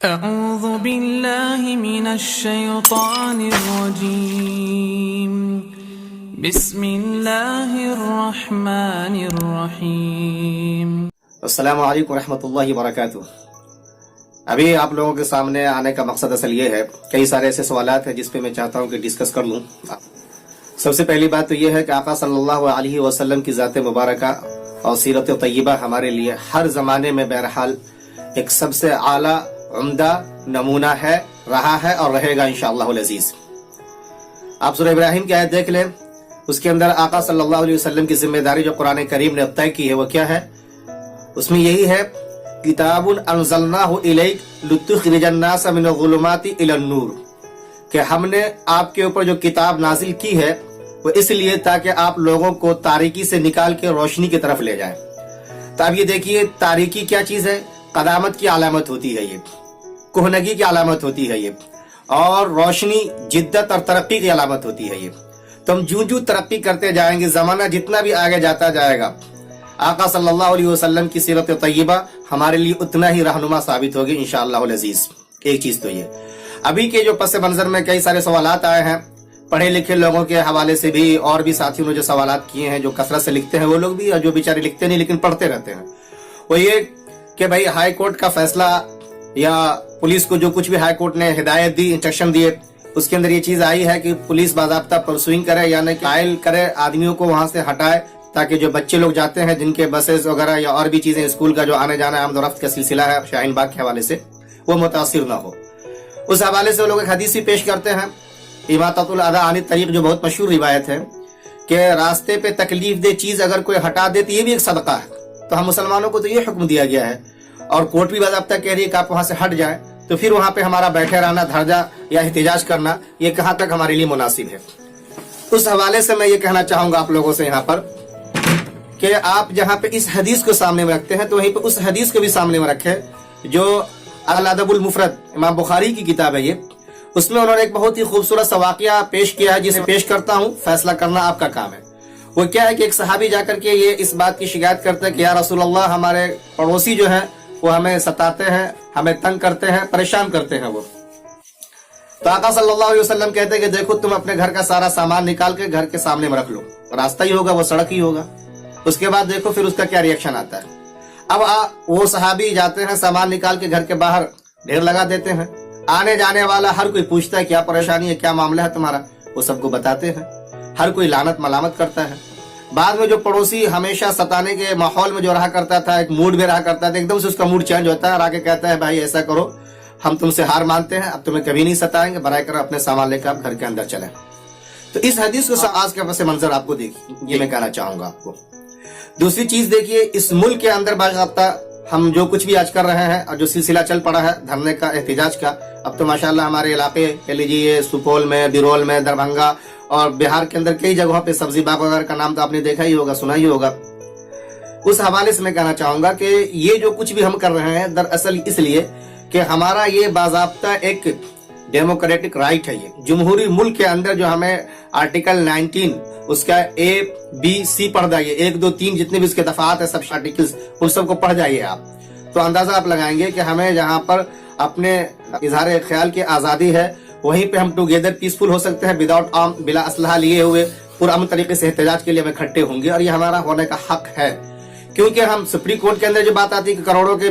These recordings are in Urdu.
أعوذ بالله من الشيطان الرجيم بسم الله الرحمن الرحيم السلام علیکم ورحمۃ اللہ وبرکاتہ۔ ابھی آپ لوگوں کے سامنے آنے کا مقصد اصل یہ ہے، کئی سارے ایسے سوالات ہیں جس پہ میں چاہتا ہوں کہ ڈسکس کر لوں۔ سب سے پہلی بات تو یہ ہے کہ آقا صلی اللہ علیہ وسلم کی ذات مبارکہ اور سیرت طیبہ ہمارے لیے ہر زمانے میں بہرحال ایک سب سے اعلیٰ عمدہ نمونہ ہے، رہا ہے اور رہے گا انشاءاللہ العزیز۔ آپ سورہ ابراہیم کی آیت دیکھ لیں، اس کے اندر آقا صلی اللہ علیہ وسلم کی ذمہ داری جو قرآن کریم نے طے کی ہے وہ کیا ہے؟ اس میں یہی ہے، کتاب انزلناہ الیک لتخرج الناس من الظلمات الی النور، کہ ہم نے آپ کے اوپر جو کتاب نازل کی ہے وہ اس لیے تاکہ آپ لوگوں کو تاریکی سے نکال کے روشنی کی طرف لے جائیں۔ تو اب یہ دیکھیے، تاریکی کیا چیز ہے؟ قدامت کی علامت ہوتی ہے، یہ کہنگی کی علامت ہوتی ہے، یہ اور روشنی جدت اور ترقی کی علامت ہوتی ہے۔ یہ تو ہم جو ترقی کرتے جائیں گے، زمانہ جتنا بھی آگے جاتا جائے گا، آقا صلی اللہ علیہ وسلم کی سیرت طیبہ ہمارے لیے اتنا ہی رہنما ثابت ہوگی انشاءاللہ العزیز۔ ایک چیز تو یہ، ابھی کے جو پس منظر میں کئی سارے سوالات آئے ہیں پڑھے لکھے لوگوں کے حوالے سے بھی، اور بھی ساتھیوں نے جو سوالات کیے ہیں، جو کثرت سے لکھتے ہیں وہ لوگ بھی، اور جو بیچارے لکھتے نہیں لیکن پڑھتے رہتے ہیں، وہ یہ کہ بھائی ہائی کورٹ کا فیصلہ یا پولیس کو جو کچھ بھی ہائی کورٹ نے ہدایت دی، انسٹرکشن دیے، اس کے اندر یہ چیز آئی ہے کہ پولیس باضابطہ پرسوئنگ کرے، یعنی کہ قائل کرے، آدمیوں کو وہاں سے ہٹائے، تاکہ جو بچے لوگ جاتے ہیں جن کے بسز وغیرہ یا اور بھی چیزیں، اسکول کا جو آنے جانا آمد و رفت کا سلسلہ ہے شاہین باغ کے حوالے سے، وہ متاثر نہ ہو۔ اس حوالے سے وہ لوگ ایک حدیث بھی پیش کرتے ہیں، اماطۃ الاذی عن الطریق، جو بہت مشہور روایت ہے کہ راستے پہ تکلیف دہ چیز اگر کوئی ہٹا دے تو یہ بھی ایک صدقہ ہے۔ تو ہم مسلمانوں کو تو یہ حکم دیا گیا ہے، اور کورٹ بھی باضابطہ کہہ رہی ہے کہ آپ وہاں سے ہٹ جائیں، تو پھر وہاں پہ ہمارا بیٹھے رہنا، دھرنا یا احتجاج کرنا، یہ کہاں تک ہمارے لیے مناسب ہے؟ اس حوالے سے میں یہ کہنا چاہوں گا آپ لوگوں سے یہاں پر کہ آپ جہاں پہ اس حدیث کو سامنے میں رکھتے ہیں تو وہیں پہ اس حدیث کو بھی سامنے میں رکھیں، جو الادب المفرد امام بخاری کی کتاب ہے یہ، اس میں انہوں نے ایک بہت ہی خوبصورت سا واقعہ پیش کیا ہے، جسے پیش کرتا ہوں، فیصلہ کرنا آپ کا کام ہے۔ وہ کیا ہے کہ ایک صحابی جا کر کے یہ اس بات کی شکایت کرتے ہیں کہ یا رسول اللہ، ہمارے پڑوسی جو ہیں وہ ہمیں ستاتے ہیں، ہمیں تنگ کرتے ہیں، پریشان کرتے ہیں وہ۔ تو آقا صلی اللہ علیہ وسلم کہتے ہیں کہ دیکھو، تم اپنے گھر کا سارا سامان نکال کے گھر کے سامنے میں رکھ لو، راستہ ہی ہوگا، وہ سڑک ہی ہوگا، اس کے بعد دیکھو پھر اس کا کیا ریئیکشن آتا ہے۔ اب وہ صحابی جاتے ہیں، سامان نکال کے گھر کے باہر ڈھیر لگا دیتے ہیں، آنے جانے والا ہر کوئی پوچھتا ہے کیا پریشانی ہے، کیا معاملہ ہے تمہارا، وہ سب کو بتاتے ہیں، ہر کوئی لعنت ملامت کرتا ہے۔ بعد میں جو پڑوسی ہمیشہ ستانے کے ماحول میں جو رہا کرتا تھا، ایک موڈ میں رہا کرتا تھا، ایک دم سے اس کا موڈ چینج ہوتا ہے اور آگے کہتا ہے بھائی ایسا کرو، ہم تم سے ہار مانتے ہیں، اب تمہیں کبھی نہیں ستائیں گے، برائے کر اپنے سامان لے کر آپ گھر کے اندر چلیں۔ تو اس حدیث کو آج کے پس منظر آپ کو دیکھیے، یہ میں کہنا چاہوں گا آپ کو۔ دوسری چیز دیکھیے، اس ملک کے اندر باضابطہ ہم جو کچھ بھی آج کر رہے ہیں اور جو سلسلہ چل پڑا ہے دھرنے کا، احتجاج کا، اب تو ماشاءاللہ ہمارے علاقے کہہ لیجیے سپول میں، بیرول میں، دربھنگا اور بہار کے اندر کئی جگہوں پہ سبزی باغ وغیرہ کا نام تو آپ نے دیکھا ہی ہوگا، سنا ہی ہوگا۔ اس حوالے سے میں کہنا چاہوں گا کہ یہ جو کچھ بھی ہم کر رہے ہیں دراصل اس لیے کہ ہمارا یہ باضابطہ ایک ڈیموکریٹک رائٹ ہے، یہ جمہوری ملک کے اندر جو ہمیں آرٹیکل 19 اس کا A B C پڑھ جائیے، 1 2 3 جتنے بھی اس کے دفعات ہیں، سب آرٹیکلز، ان سب کو پڑھ جائیے آپ، تو اندازہ آپ لگائیں گے کہ ہمیں جہاں پر اپنے اظہار خیال کی آزادی ہے، وہیں پہ ہم ٹوگیدر پیسفل ہو سکتے ہیں، وداؤٹ آرم، بلا اسلحہ لیے ہوئے پرامن طریقے سے احتجاج کے لیے ہم اکٹھے ہوں گے، اور یہ ہمارا ہونے کا حق ہے۔ کیونکہ ہم سپریم کورٹ کے اندر جو بات آتی ہے کہ کروڑوں کے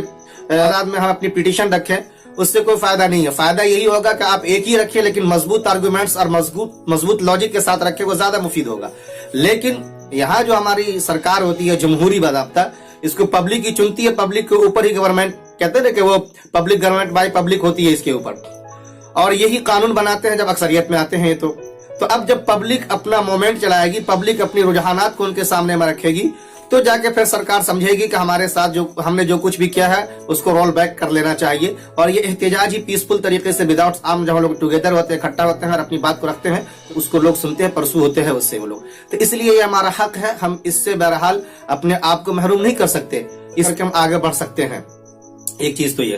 تعداد میں ہم اپنی پٹیشن رکھیں، اس سے کوئی فائدہ نہیں ہے۔ فائدہ یہی ہوگا کہ آپ ایک ہی رکھیں لیکن مضبوط آرگومنٹس اور مضبوط لاجک کے ساتھ رکھیں، وہ زیادہ مفید ہوگا۔ لیکن یہاں جو ہماری سرکار ہوتی ہے جمہوری باضابطہ، اس کو پبلک ہی چنتی ہے، پبلک کے اوپر ہی گورنمنٹ، کہتے ہیں کہ وہ پبلک گورنمنٹ بائی پبلک ہوتی ہے اس کے اوپر، اور یہی قانون بناتے ہیں جب اکثریت میں آتے ہیں۔ تو اب جب پبلک اپنا مومنٹ چلائے گی، پبلک اپنی رجحانات کو ان کے سامنے میں رکھے گی، تو جا کے پھر سرکار سمجھے گی کہ ہمارے ساتھ جو ہم نے جو کچھ بھی کیا ہے اس کو رول بیک کر لینا چاہیے، اور یہ احتجاج ہی پیسفل طریقے سے وداؤٹ آرم، جب ہم لوگ ٹوگیدر ہوتے ہیں، اکٹھا ہوتے ہیں اور اپنی بات کو رکھتے ہیں، اس کو لوگ سنتے ہیں، پرسو ہوتے ہیں اس سے وہ لوگ۔ تو اس لیے یہ ہمارا حق ہے، ہم اس سے بہرحال اپنے آپ کو محروم نہیں کر سکتے، اس سے ہم آگے بڑھ سکتے ہیں۔ ایک چیز تو یہ۔